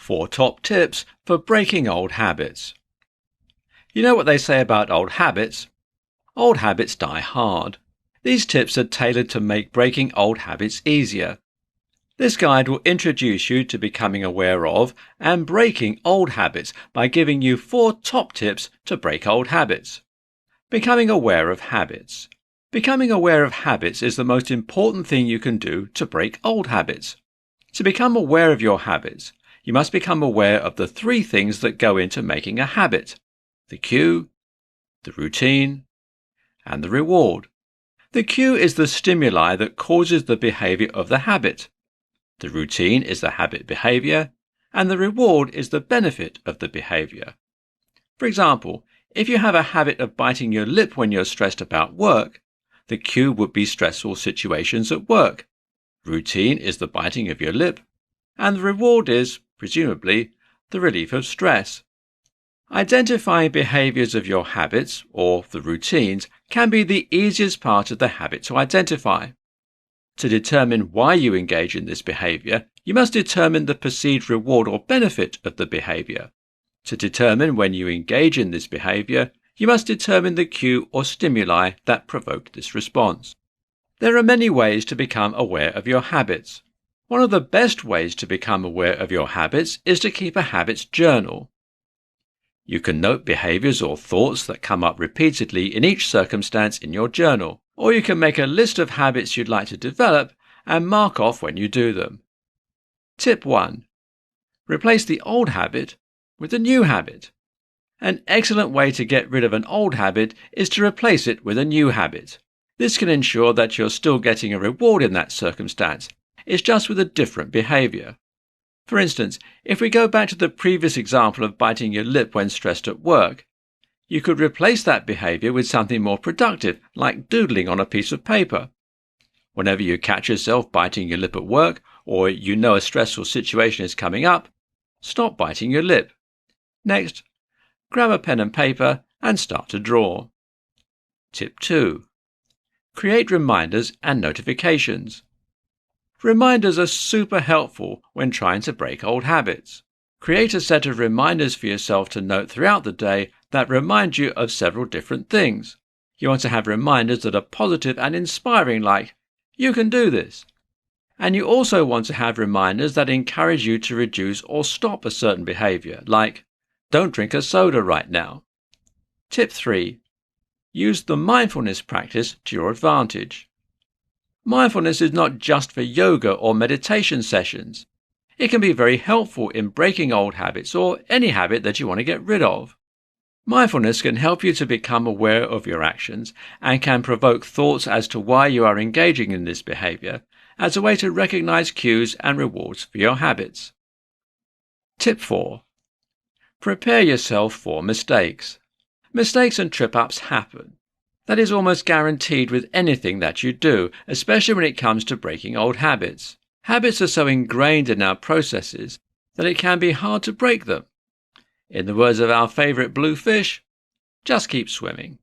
4 top tips for breaking old habits. You know what they say about old habits? Old habits die hard. These tips are tailored to make breaking old habits easier. This guide will introduce you to becoming aware of and breaking old habits by giving you 4 top tips to break old habits. Becoming aware of habits. Becoming aware of habits is the most important thing you can do to break old habits. To become aware of your habits, you must become aware of the 3 things that go into making a habit: the cue, the routine, and the reward. The cue is the stimuli that causes the behavior of the habit. The routine is the habit behavior, and the reward is the benefit of the behavior. For example, if you have a habit of biting your lip when you're stressed about work, the cue would be stressful situations at work. Routine is the biting of your lip, and the reward is, presumably, the relief of stress. Identifying behaviors of your habits, or the routines, can be the easiest part of the habit to identify. To determine why you engage in this behavior, you must determine the perceived reward or benefit of the behavior. To determine when you engage in this behavior, you must determine the cue or stimuli that provoked this response. There are many ways to become aware of your habits. One of the best ways to become aware of your habits is to keep a habits journal. You can note behaviors or thoughts that come up repeatedly in each circumstance in your journal, or you can make a list of habits you'd like to develop and mark off when you do them. Tip 1. Replace the old habit with a new habit. An excellent way to get rid of an old habit is to replace it with a new habit. This can ensure that you're still getting a reward in that circumstance. It's just with a different behavior. For instance, if we go back to the previous example of biting your lip when stressed at work, you could replace that behavior with something more productive, like doodling on a piece of paper. Whenever you catch yourself biting your lip at work, or you know a stressful situation is coming up, stop biting your lip. Next, grab a pen and paper and start to draw. Tip 2. Create reminders and notifications. Reminders are super helpful when trying to break old habits. Create a set of reminders for yourself to note throughout the day that remind you of several different things. You want to have reminders that are positive and inspiring, like, "You can do this." And you also want to have reminders that encourage you to reduce or stop a certain behavior, like, "Don't drink a soda right now." Tip 3. Use the mindfulness practice to your advantage. Mindfulness is not just for yoga or meditation sessions. It can be very helpful in breaking old habits or any habit that you want to get rid of. Mindfulness can help you to become aware of your actions and can provoke thoughts as to why you are engaging in this behavior as a way to recognize cues and rewards for your habits. Tip 4. Prepare yourself for mistakes. Mistakes and trip-ups happen. That is almost guaranteed with anything that you do, especially when it comes to breaking old habits. Habits are so ingrained in our processes that it can be hard to break them. In the words of our favourite blue fish, just keep swimming.